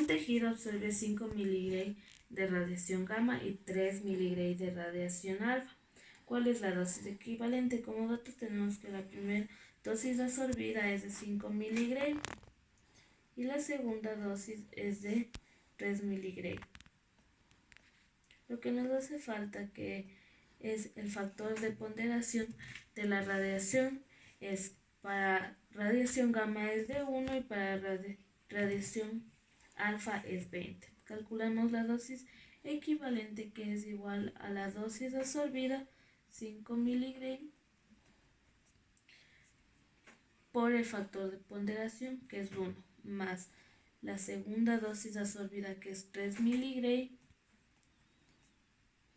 Un tejido absorbe 5 miligray de radiación gamma y 3 miligray de radiación alfa. ¿Cuál es la dosis equivalente? Como dato tenemos que la primera dosis absorbida es de 5 miligray y la segunda dosis es de 3 miligray. Lo que nos hace falta que es el factor de ponderación de la radiación, es para radiación gamma es de 1 y para radiación alfa es 20. Calculamos la dosis equivalente, que es igual a la dosis absorbida, 5 miligray, por el factor de ponderación, que es 1, más la segunda dosis absorbida, que es 3 miligray,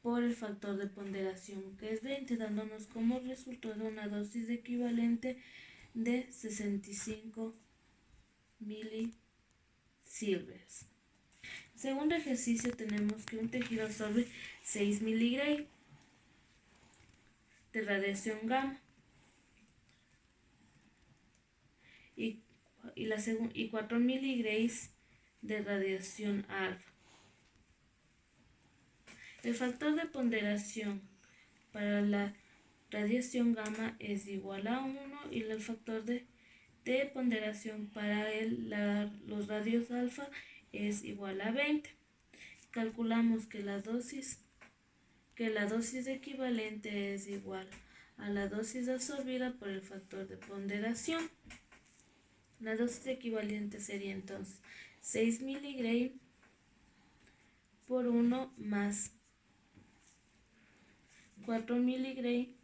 por el factor de ponderación, que es 20, dándonos como resultado una dosis equivalente de 65 milisieverts. Segundo ejercicio, tenemos que un tejido absorbe 6 miligray de radiación gamma y 4 miligrays de radiación alfa. El factor de ponderación para la radiación gamma es igual a 1 y el factor de ponderación para los radios alfa es igual a 20. Calculamos que la dosis equivalente es igual a la dosis absorbida por el factor de ponderación. La dosis equivalente sería entonces 6 miligray por 1 más 4 miligray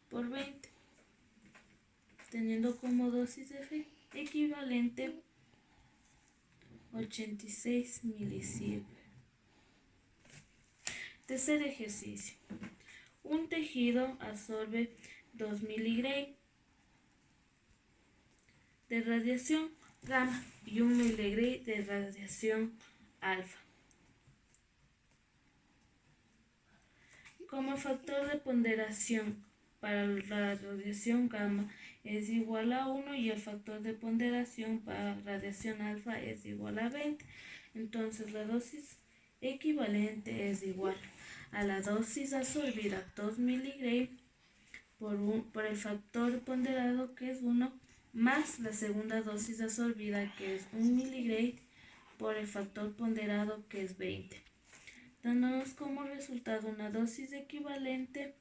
por 20, teniendo como dosis equivalente 86 milisieverts. Tercer ejercicio. Un tejido absorbe 2 miligray de radiación gamma y 1 miligray de radiación alfa. Como el factor de ponderación para la radiación gamma es igual a 1 y el factor de ponderación para radiación alfa es igual a 20, entonces la dosis equivalente es igual a la dosis absorbida, 2 miligray, por el factor ponderado, que es 1, más la segunda dosis absorbida, que es 1 miligray, por el factor ponderado, que es 20, dándonos como resultado una dosis equivalente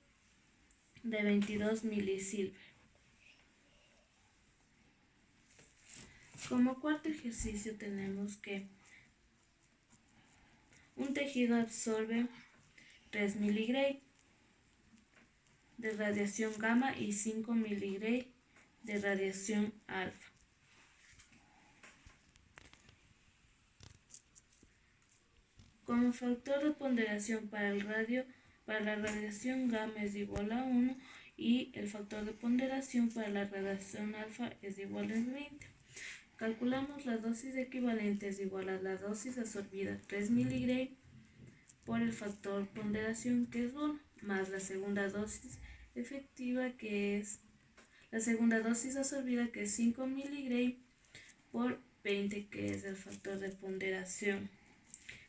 de 22 milisieverts. Como cuarto ejercicio, tenemos que un tejido absorbe 3 miligray de radiación gamma y 5 miligray de radiación alfa. Como factor de ponderación para la radiación gamma es igual a 1 y el factor de ponderación para la radiación alfa es igual a 20. Calculamos la dosis equivalente es igual a la dosis absorbida, 3 miligray, por el factor ponderación, que es 1, más la segunda dosis efectiva, que es la segunda dosis absorbida, que es 5 miligray, por 20, que es el factor de ponderación,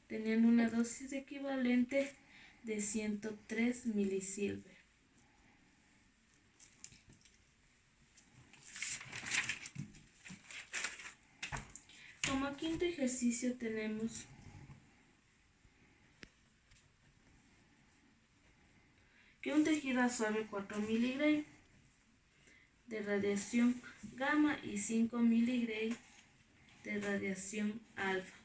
teniendo una dosis equivalente de 103 milisieverts. Como quinto ejercicio, tenemos que un tejido absorbe 4 miligray de radiación gamma y 5 miligray de radiación alfa.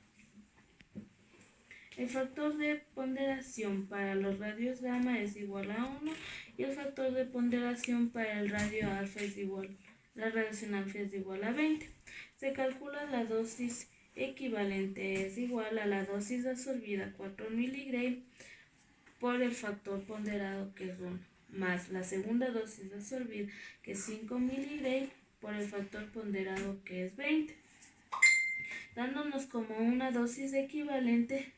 El factor de ponderación para los radios gamma es igual a 1 y el factor de ponderación para el radio alfa es igual, la radiación alfa es igual a 20. Se calcula la dosis equivalente es igual a la dosis absorbida, 4 miligray, por el factor ponderado, que es 1, más la segunda dosis absorbida, que es 5 miligray, por el factor ponderado, que es 20, dándonos como una dosis equivalente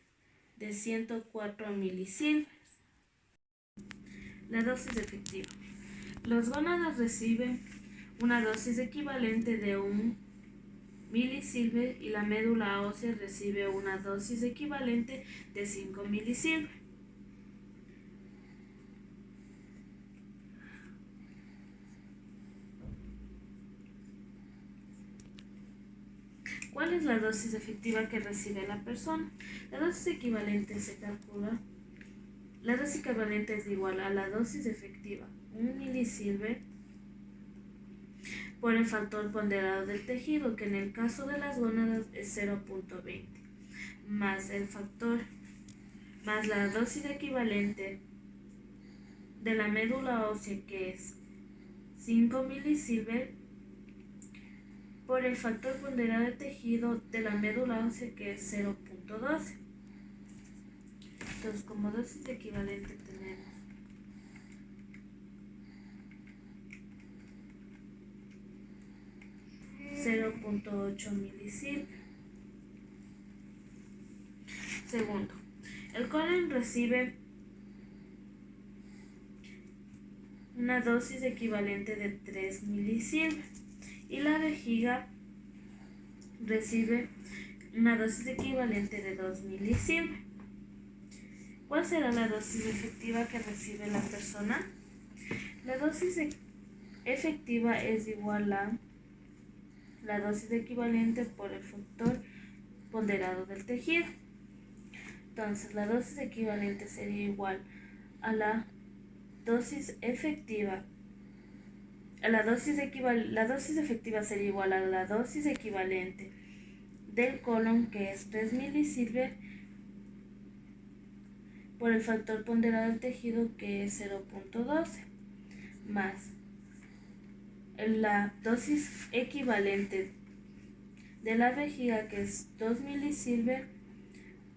de 104 milisieverts. La dosis efectiva. Los gónadas reciben una dosis equivalente de 1 milisilver y la médula ósea recibe una dosis equivalente de 5 milisilver. ¿Cuál es la dosis efectiva que recibe la persona? La dosis equivalente se calcula. La dosis equivalente es igual a la dosis efectiva, 1 milisilver, por el factor ponderado del tejido, que en el caso de las gónadas es 0.20, más el factor, más la dosis equivalente de la médula ósea, que es 5 milisilver, por el factor ponderado del tejido de la médula ósea, que es 0.12. Entonces, como dosis equivalente tenemos 0.8 milisilver. Segundo, el colon recibe una dosis equivalente de 3 milisilver y la vejiga recibe una dosis equivalente de 2 milisilver. ¿Cuál será la dosis efectiva que recibe la persona? La dosis efectiva es igual a la dosis equivalente por el factor ponderado del tejido. Entonces, la dosis equivalente sería igual a la dosis efectiva. La dosis efectiva sería igual a la dosis equivalente del colon, que es 3 milisilver, por el factor ponderado del tejido, que es 0.12, más la dosis equivalente de la vejiga, que es 2 milisilver,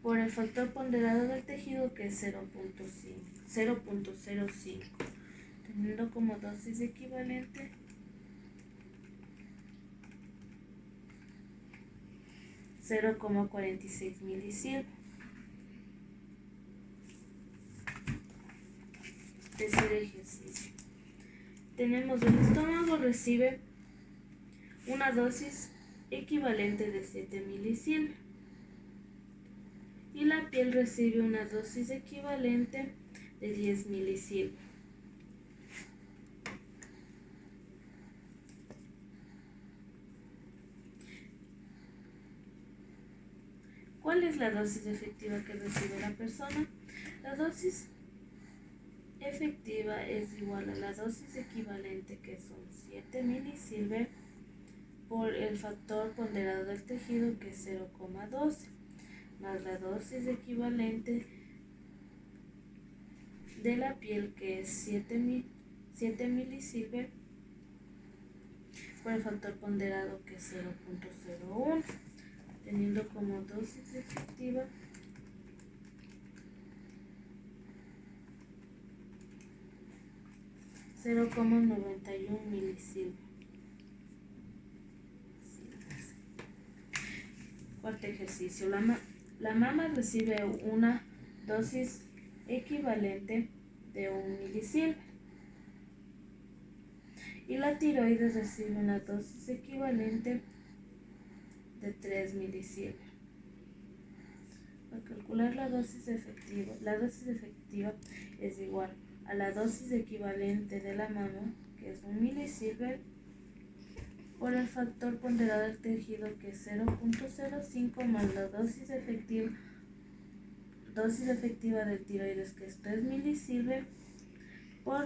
por el factor ponderado del tejido, que es 0.05, teniendo como dosis equivalente 0.46 milisilver. Tercer ejercicio. Tenemos el estómago recibe una dosis equivalente de 7 milisilver y la piel recibe una dosis equivalente de 10 milisilver. ¿Cuál es la dosis efectiva que recibe la persona? La dosis efectiva es igual a la dosis equivalente, que son 7 milisilver, por el factor ponderado del tejido, que es 0.12, más la dosis equivalente de la piel, que es 7 milisilver, por el factor ponderado, que es 0.01, teniendo como dosis efectiva 0.91 milisilver. Cuarto ejercicio. La mama recibe una dosis equivalente de 1 milisilver y la tiroides recibe una dosis equivalente de 3 milisilver. Para calcular la dosis efectiva es igual a la dosis equivalente de la mama, que es 1 milisilver, por el factor ponderado del tejido, que es 0.05, más la dosis efectiva de tiroides, que es 3 milisilver, por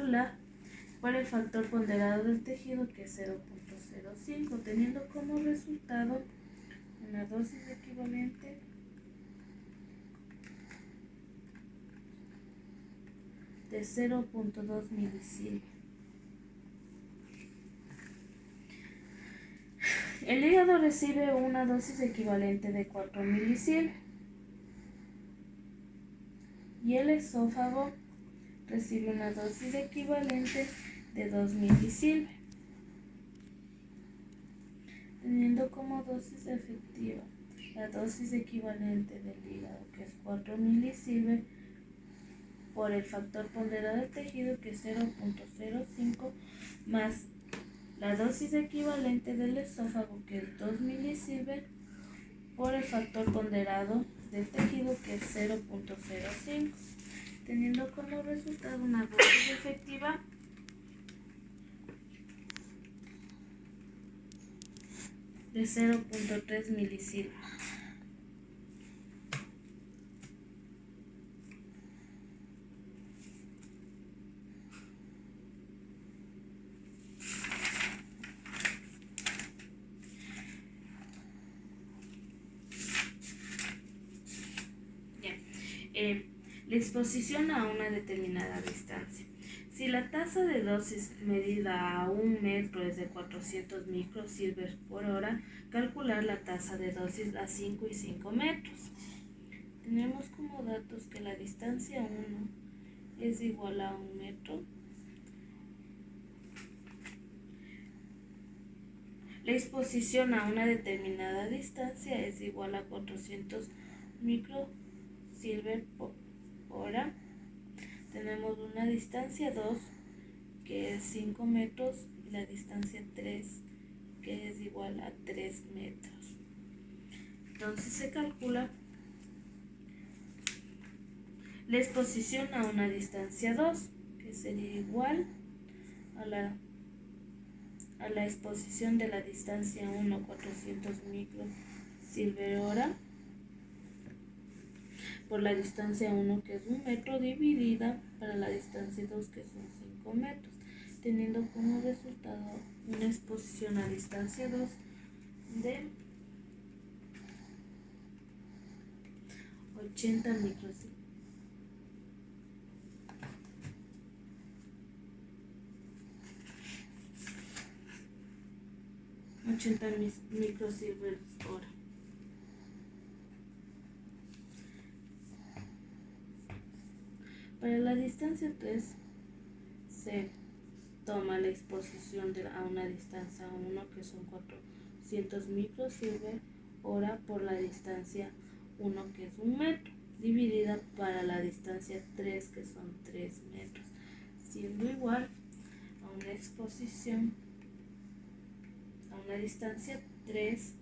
el factor ponderado del tejido, que es 0.05, teniendo como resultado una dosis equivalente de 0.2 milisilver. El hígado recibe una dosis equivalente de 4 milisilver y el esófago recibe una dosis equivalente de 2 milisilver, teniendo como dosis efectiva la dosis equivalente del hígado, que es 4 milisilver, por el factor ponderado del tejido, que es 0.05, más la dosis equivalente del esófago, que es 2 milisievert, por el factor ponderado del tejido, que es 0.05, teniendo como resultado una dosis efectiva de 0.3 milisievert. La exposición a una determinada distancia. Si la tasa de dosis medida a 1 metro es de 400 microsievert por hora, calcular la tasa de dosis a 5 y 5 metros. Tenemos como datos que la distancia 1 es igual a 1 metro. La exposición a una determinada distancia es igual a 400 microsievert por hora. Tenemos una distancia 2, que es 5 metros, y la distancia 3, que es igual a 3 metros. Entonces se calcula la exposición a una distancia 2, que sería igual a la exposición de la distancia 1, 400 microsievert hora, por la distancia 1, que es 1 metro, dividida para la distancia 2, que son 5 metros, teniendo como resultado una exposición a distancia 2 de 80 microsievert. 80 microsievert hora. Para la distancia 3 se toma la exposición a una distancia 1, que son 400 microsievert hora, por la distancia 1, que es 1 metro, dividida para la distancia 3, que son 3 metros, siendo igual a una exposición a una distancia 3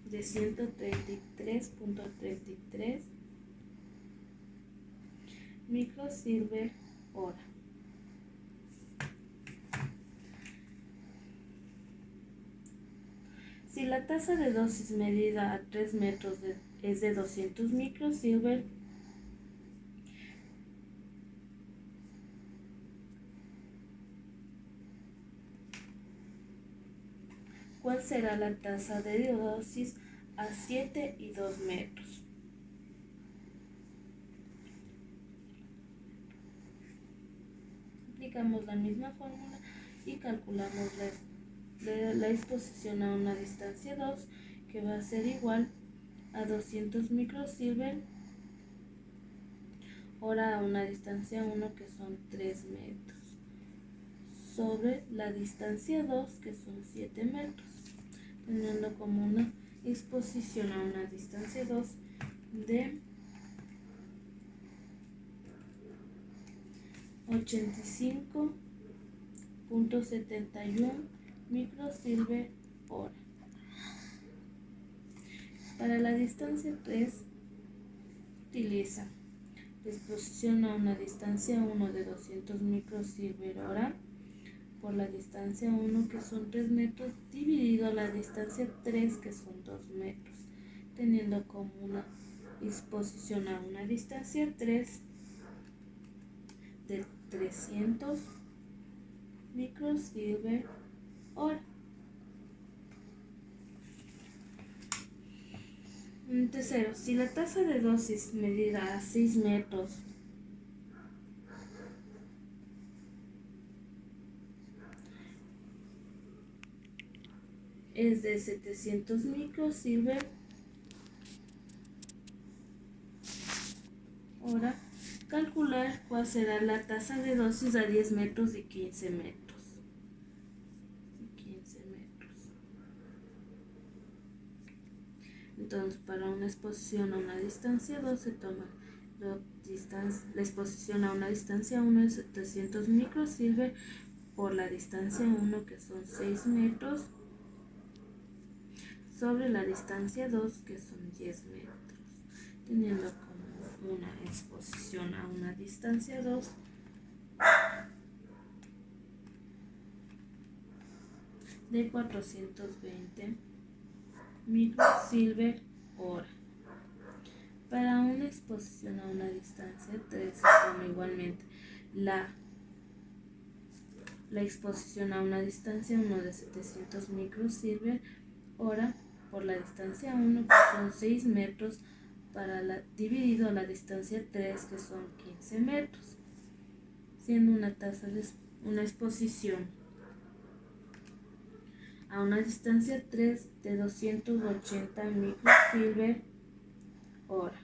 de 133.33 microsievert hora. Si la tasa de dosis medida a 3 metros es de 200 microsievert, ¿cuál será la tasa de dosis a 7 y 2 metros? Aplicamos la misma fórmula y calculamos la exposición a una distancia 2, que va a ser igual a 200 microsievert hora a una distancia 1, que son 3 metros, sobre la distancia 2, que son 7 metros, teniendo como una exposición a una distancia 2 de 85.71 microsievert hora. Para la distancia 3 utiliza la exposición a una distancia 1 de 200 microsievert hora, por la distancia 1, que son 3 metros, dividido a la distancia 3, que son 2 metros, teniendo como una exposición a una distancia 3 de 300 microsievert hora. Tercero, si la tasa de dosis medida a 6 metros es de 700 microsievert hora, calcular cuál será la tasa de dosis a 10 metros y 15 metros. Entonces, para una exposición a una distancia 2 se toma La exposición a una distancia 1 es 700 microsievert por la distancia 1, que son 6 metros, sobre la distancia 2, que son 10 metros, teniendo como una exposición a una distancia 2 de 420 microsievert hora. Para una exposición a una distancia 3 se toma igualmente la exposición a una distancia 1 de 700 microsievert hora por la distancia 1, que son 6 metros, dividido a la distancia 3, que son 15 metros, siendo una exposición a una distancia 3 de 280 microsievert hora.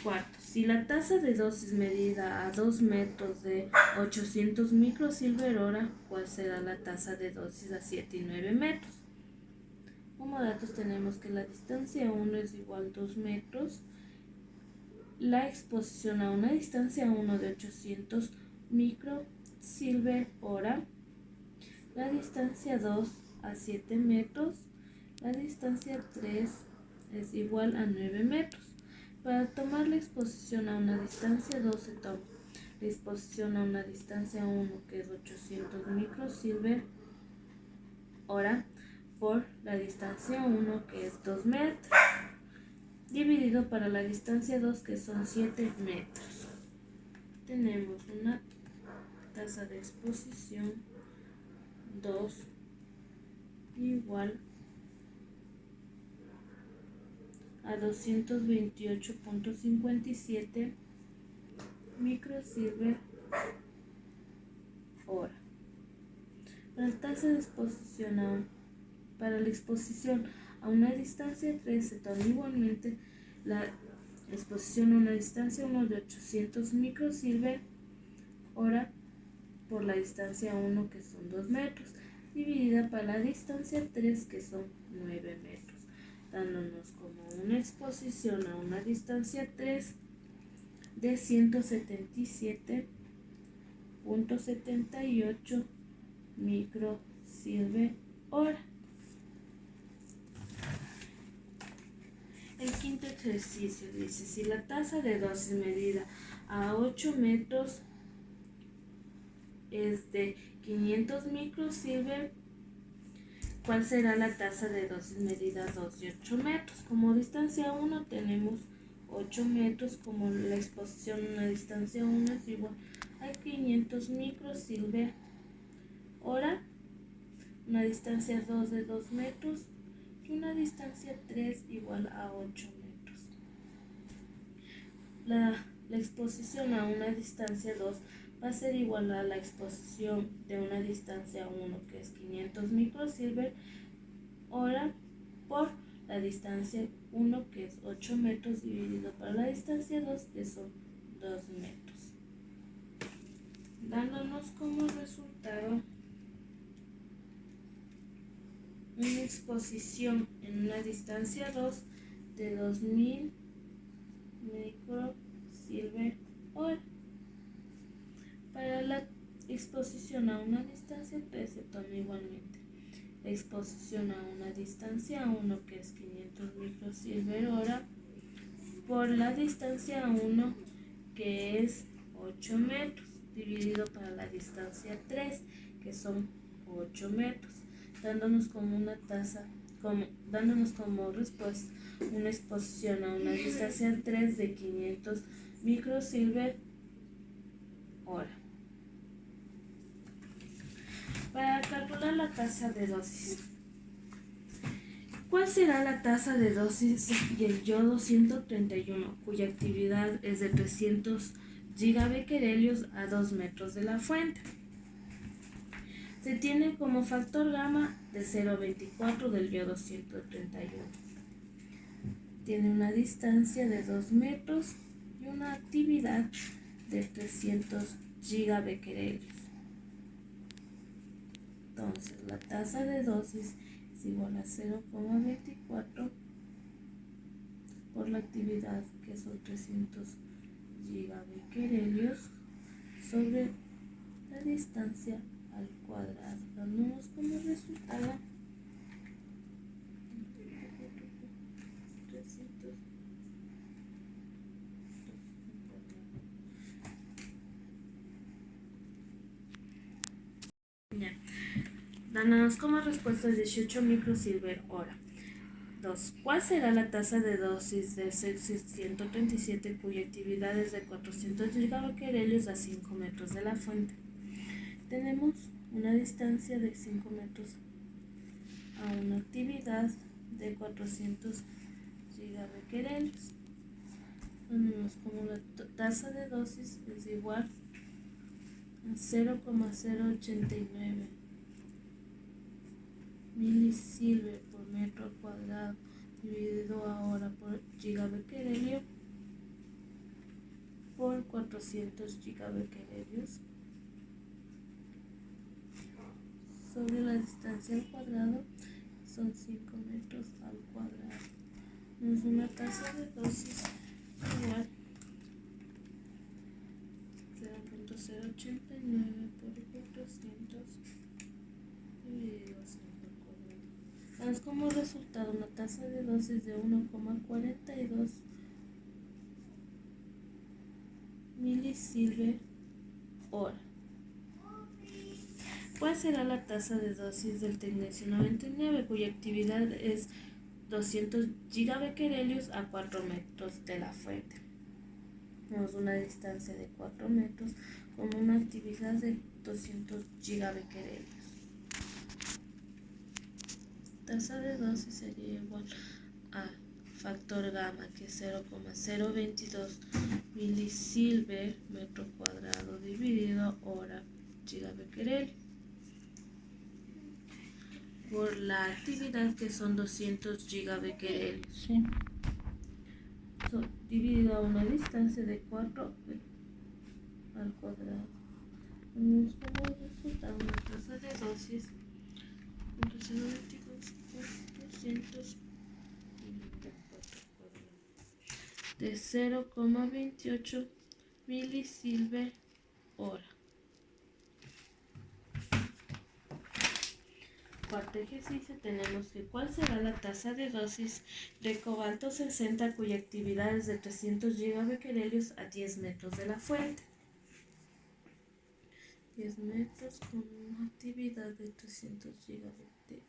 Cuarto, si la tasa de dosis medida a 2 metros de 800 microsievert hora, ¿cuál será la tasa de dosis a 7 y 9 metros? Como datos tenemos que la distancia 1 es igual a 2 metros, la exposición a una distancia 1 de 800 microsievert hora, la distancia 2 a 7 metros, la distancia 3 es igual a 9 metros. Para tomar la exposición a una distancia 2 se toma la exposición a una distancia 1, que es 800 microsievert hora, por la distancia 1, que es 2 metros, dividido para la distancia 2, que son 7 metros. Tenemos una tasa de exposición 2 igual a 228.57 microsievert hora. Para la tasa de exposición para la exposición a una distancia 3 se toma igualmente la exposición a una distancia 1 de 800 microsievert hora por la distancia 1, que son 2 metros, dividida para la distancia 3, que son 9 metros, dándonos como una exposición a una distancia 3 de 177.78 microsievert hora. El quinto ejercicio dice: si la tasa de dosis medida a 8 metros es de 500 microsievert, ¿cuál será la tasa de dosis medida a 2 y 8 metros? Como distancia 1 tenemos 8 metros, como la exposición a una distancia 1 es igual a 500 microsievert hora, una distancia 2 de 2 metros y una distancia 3 igual a 8 metros. La exposición a una distancia 2 va a ser igual a la exposición de una distancia 1, que es 500 microsievert hora, por la distancia 1, que es 8 metros, dividido por la distancia 2, que son 2 metros, dándonos como resultado una exposición en una distancia 2 de 2000 microsievert hora. Para la exposición a una distancia 3 se toma igualmente la exposición a una distancia 1, que es 500 microsievert hora, por la distancia 1, que es 8 metros, dividido para la distancia 3, que son 8 metros, dándonos como respuesta una exposición a una distancia 3 de 500 microsievert hora. Para calcular la tasa de dosis, ¿cuál será la tasa de dosis del yodo 131, cuya actividad es de 300 gigabecquerelios a 2 metros de la fuente? Se tiene como factor gamma de 0,24 del yodo 131. Tiene una distancia de 2 metros y una actividad de 300 gigabecquerelios. Entonces, la tasa de dosis es igual a 0,24 por la actividad que son 300 gigabecquerelios sobre la distancia al cuadrado, dándonos como resultado 300. Ya. Dándonos como respuesta 18 microsievert hora. 2. ¿Cuál será la tasa de dosis del 137 cuya actividad es de 400 gigabecquerelios a 5 metros de la fuente? Tenemos una distancia de 5 metros a una actividad de 400 gigabecquerelios. Tenemos como la tasa de dosis es igual a 0,089 milisievert por metro al cuadrado dividido ahora por gigabecquerelio por 400 gigabecquerelios sobre la distancia al cuadrado son 5 metros al cuadrado. Tenemos una tasa de dosis igual 0,089 por 400 dividido a 5 al cuadrado. Damos como resultado una tasa de dosis de 1,42 milisievert hora. ¿Cuál será la tasa de dosis del tecnecio 99 cuya actividad es 200 gigabecquerelios a 4 metros de la fuente? Tenemos una distancia de 4 metros con una actividad de 200 gigabecquerelios. Tasa de dosis sería igual a factor gamma, que es 0,022 milisievert metro cuadrado dividido hora gigabecquerel por la actividad, que son 200 gigabecquerelios, ¿sí? Dividido a una distancia de 4 al cuadrado. Tenemos como resultado una tasa de dosis 0,022 por 200 de 0,28 milisievert hora. Cuarto ejercicio, tenemos que cuál será la tasa de dosis de cobalto 60 cuya actividad es de 300 gigabecquerelios a 10 metros de la fuente. 10 metros con una actividad de 300 gigabecquerelios.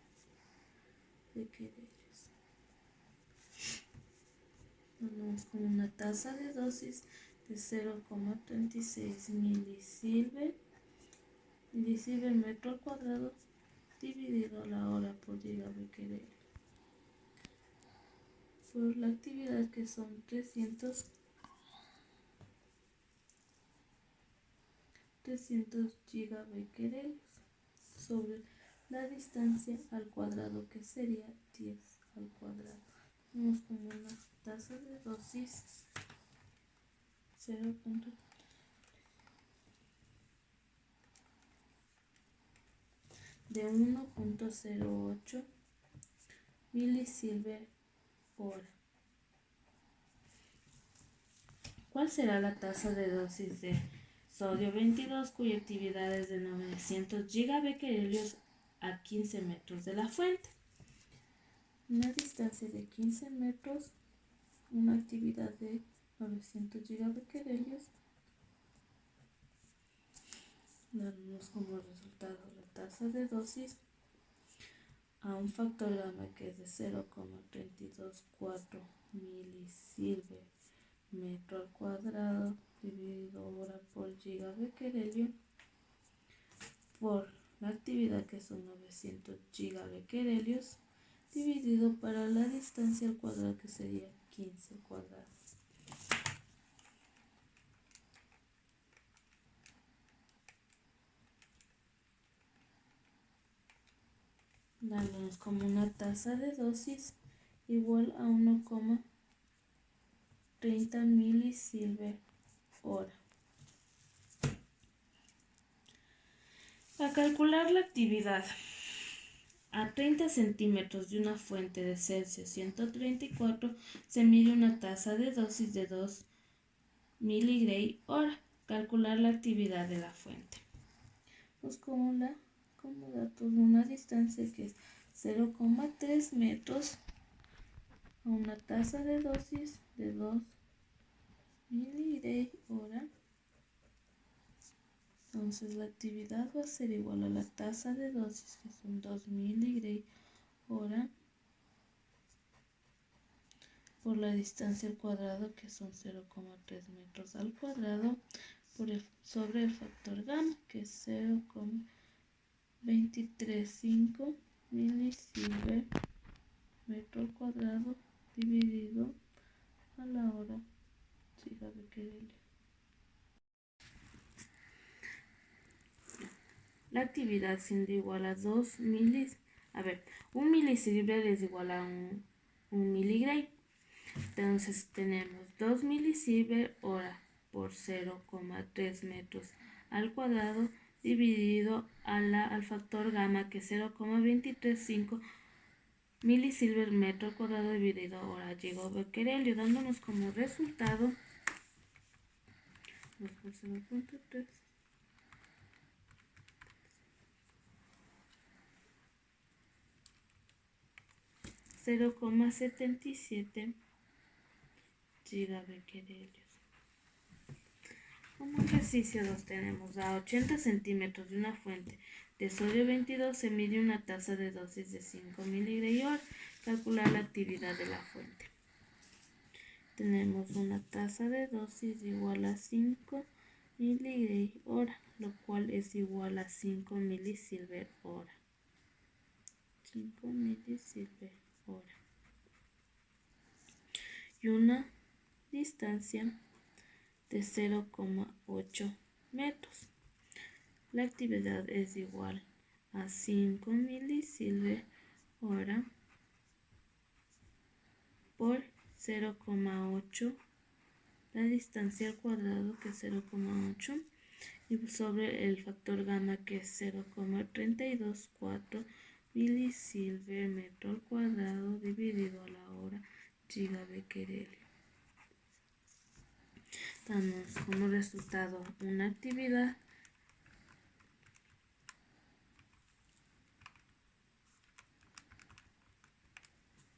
Tenemos con una tasa de dosis de 0,36 milisievert metro al cuadrado dividido a la hora por gigabecquerel por la actividad, que son 300 gigabecquerelios sobre la distancia al cuadrado, que sería 10 al cuadrado. Tenemos como una tasa de dosis 0. de 1,08 milisievert hora. ¿Cuál será la tasa de dosis de sodio 22 cuya actividad es de 900 gigabecquerelios a 15 metros de la fuente? Una distancia de 15 metros, una actividad de 900 gigabecquerelios. Damos como resultado la tasa de dosis a un factor gamma, que es de 0,324 milisievert metro al cuadrado dividido hora por gigabecquerelio por la actividad, que son 900 gigabecquerelios dividido para la distancia al cuadrado, que sería 15 al cuadrado. Dándonos como una tasa de dosis igual a 1,30 milisievert hora. Para calcular la actividad A 30 centímetros de una fuente de Celsius 134 se mide una tasa de dosis de 2 miligray hora. Calcular la actividad de la fuente. Pues como datos una distancia que es 0,3 metros a una tasa de dosis de 2 miligray hora. Entonces la actividad va a ser igual a la tasa de dosis, que son 2 miligray hora, por la distancia al cuadrado, que son 0,3 metros al cuadrado, sobre el factor gamma, que es 0,235 milisievert metro al cuadrado dividido a la hora gigabecquerel. La actividad siendo igual a 2 milis, un milisievert es igual a un miligray. Entonces tenemos 2 milisievert hora por 0,3 metros al cuadrado dividido al factor gamma, que es 0,235 milisievert metro al cuadrado dividido a hora gigabecquerel, dándonos como resultado 2 por 0,3 0,77 gigabecquerel. Como ejercicio 2 tenemos a 80 centímetros de una fuente de sodio 22 se mide una tasa de dosis de 5 miligray hora. Calcular la actividad de la fuente. Tenemos una tasa de dosis igual a 5 miligray hora, lo cual es igual a 5 milisievert hora. 5 milisievert hora. Y una distancia de 0,8 metros. La actividad es igual a 5 milisievert hora por 0,8, la distancia al cuadrado, que es 0,8, y sobre el factor gamma, que es 0,324 milisievert metro al cuadrado dividido a la hora gigabecquerel. Damos como resultado una actividad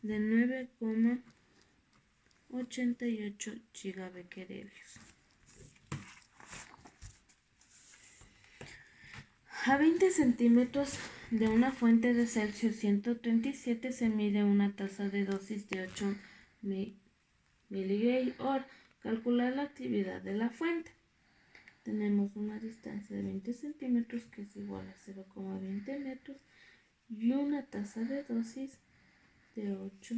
de 9,88 gigabecquerel. A 20 centímetros de una fuente de Celsius 137 se mide una tasa de dosis de 8 miligray hora. Calcular la actividad de la fuente. Tenemos una distancia de 20 centímetros, que es igual a 0,20 metros, y una tasa de dosis de 8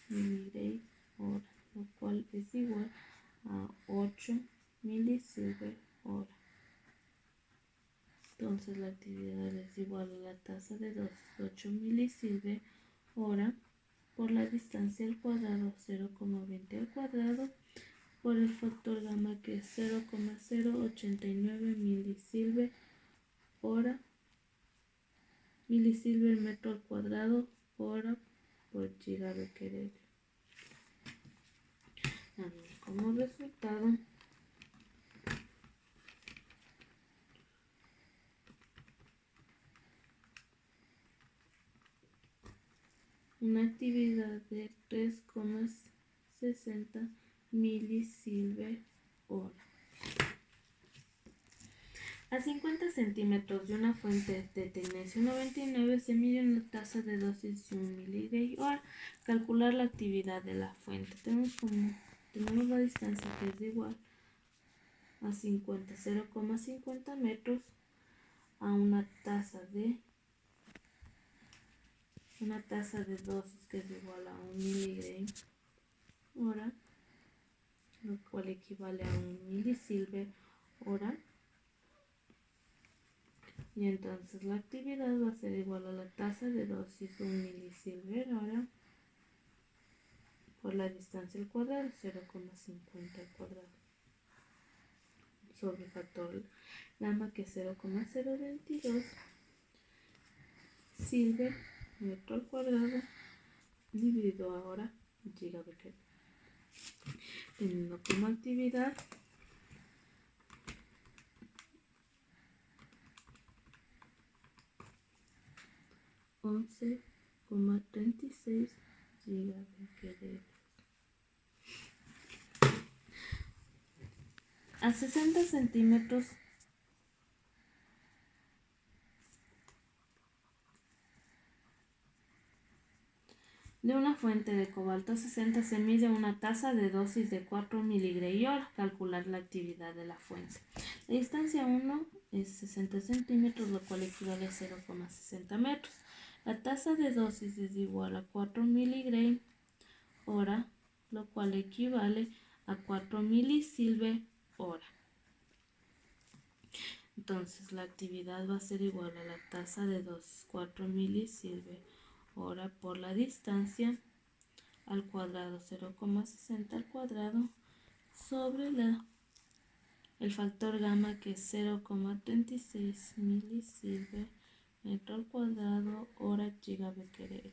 miligray hora, lo cual es igual a 8 milisievert hora. Entonces la actividad es igual a la tasa de dosis de 8 milisievert hora por la distancia al cuadrado, 0,20 al cuadrado, por el factor gamma, que es 0,089 milisievert hora, milisievert metro al cuadrado hora por gigabecquerel. Como resultado una actividad de 3,60 milisievert hora. A 50 centímetros de una fuente de tecnecio 99 se mide una tasa de dosis de 1 miligray hora. Calcular la actividad de la fuente. Tenemos la distancia, que es igual a 0,50 metros a una tasa de dosis, que es igual a 1 miligray hora, lo cual equivale a 1 milisievert hora. Y entonces la actividad va a ser igual a la tasa de dosis 1 milisievert hora por la distancia al cuadrado, 0,50 al cuadrado, sobre el factor gamma, que es 0,022 silver metro al cuadrado dividido ahora gigabecquerel. Teniendo como actividad 11,36 gigabecquerel. A 60 centímetros de una fuente de cobalto 60 se mide una tasa de dosis de 4 miligray hora. Calcular la actividad de la fuente. La distancia 1 es 60 centímetros, lo cual equivale a 0,60 metros. La tasa de dosis es igual a 4 miligray hora, lo cual equivale a 4 milisilver hora. Entonces la actividad va a ser igual a la tasa de dosis 4 milisilver hora por la distancia al cuadrado 0,60 al cuadrado sobre el factor gamma, que es 0,36 milisilver metro al cuadrado hora gigabecquerel,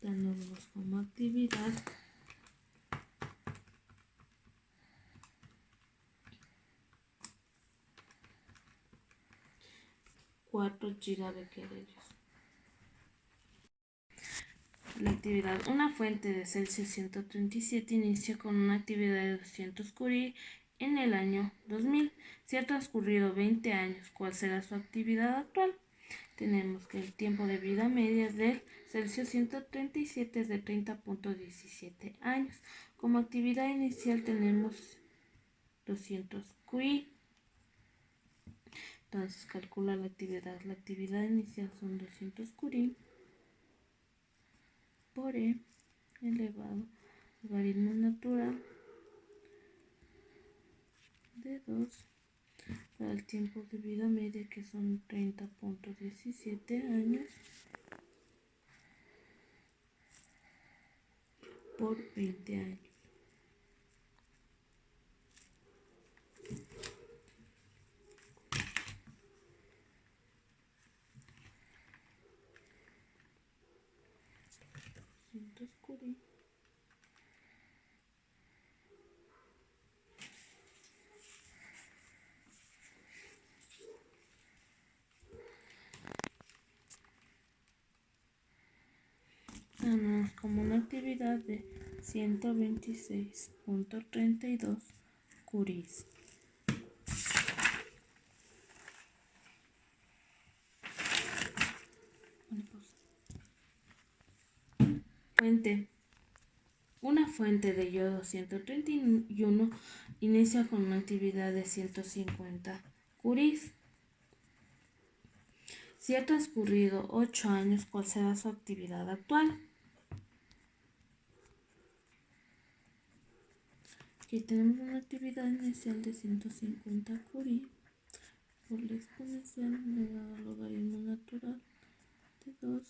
dándonos como actividad 4 gigabecquerel. La actividad. Una fuente de Celsius 137 inicia con una actividad de 200 Curie en el año 2000. Si ha transcurrido 20 años, ¿cuál será su actividad actual? Tenemos que el tiempo de vida media del Celsius 137 es de 30,17 años. Como actividad inicial tenemos 200 Curie. Entonces calcula la actividad. La actividad inicial son 200 Curie por E elevado logaritmo natural de 2 para el tiempo de vida media, que son 30,17 años, por 20 años. Curie tenemos como una actividad de 126,32 curies. Fuente. Una fuente de yodo 131 inicia con una actividad de 150 curies. Si ha transcurrido 8 años, ¿cuál será su actividad actual? Aquí tenemos una actividad inicial de 150 curie por la exponencial elevado al logaritmo natural de 2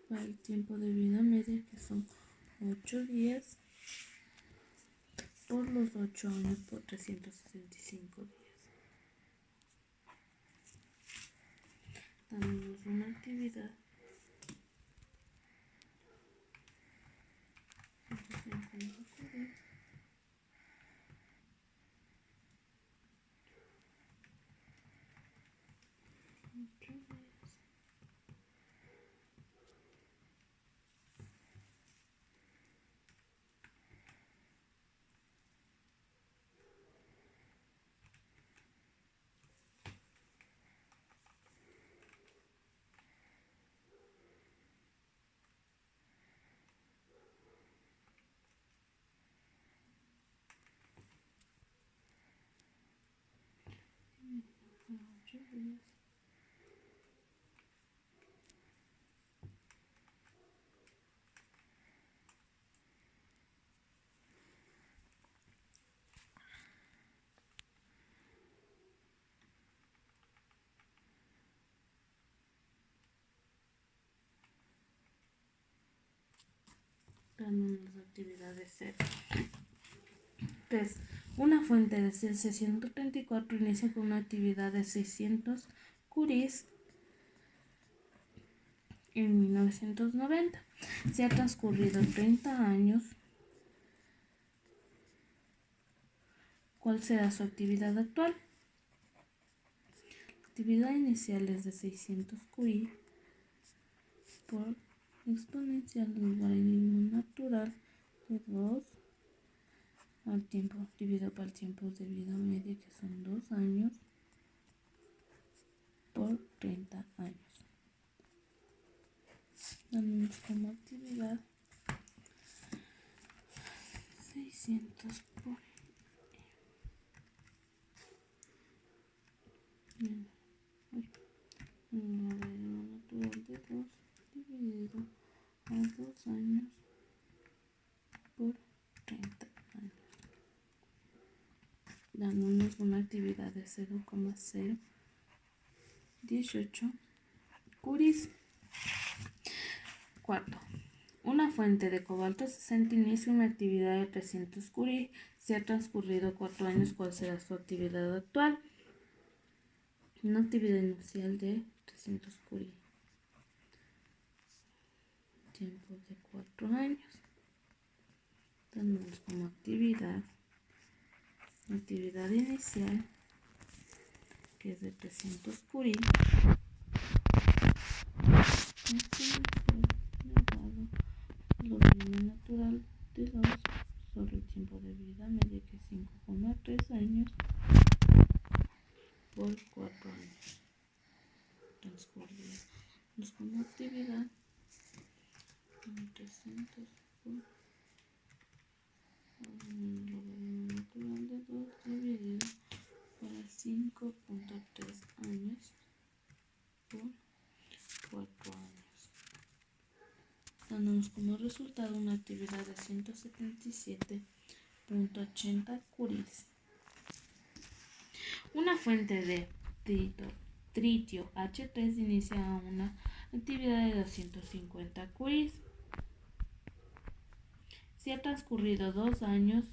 para el tiempo de vida media, que son 8 días, por los 8 años por 365 días. Tenemos una actividad 150 curie dando las actividades 0. 3. Una fuente de Celsius 134 inicia con una actividad de 600 curies. en 1990. Si ha transcurrido 30 años, ¿cuál será su actividad actual? La actividad inicial es de 600 curie por exponencial del logaritmo natural de 2 al tiempo dividido por el tiempo de vida media, que son 2 años, por 30 años. Damos como actividad 600 por logaritmo natural de 2 dividido a 2 años por 30 años, dándonos una actividad de 0,018 curies. Cuarto, una fuente de cobalto 60 inicia una actividad de 300 curie. Si ha transcurrido 4 años, ¿cuál será su actividad actual? Una actividad inicial de 300 curie. Tiempo de 4 años. Tenemos como actividad inicial, que es de 300 curie, el logaritmo natural de 2 sobre el tiempo de vida media, que es 5,3 años, por 4 años transcurridos. Nos como actividad 300 por el logaritmo natural de 2 dividido por 5,3 años por 4 años, dándonos como resultado una actividad de 177,80 curies. Una fuente de tritio H3 inicia una actividad de 250 curies. Si ha transcurrido 2 años,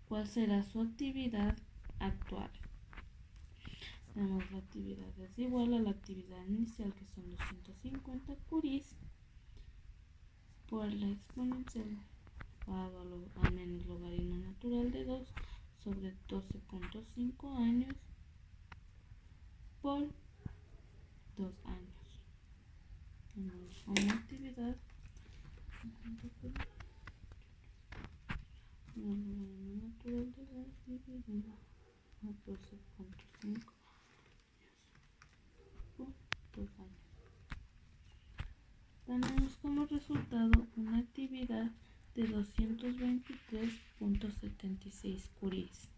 ¿cuál será su actividad actual? Tenemos la actividad es igual a la actividad inicial, que son 250 curies, por la exponencial elevado a menos logaritmo natural de 2 sobre 12,5 años por 2 años. Tenemos una actividad logaritmo natural de 2 dividido a 12,5 por 2 años. Tenemos como resultado una actividad de 223,76 curies.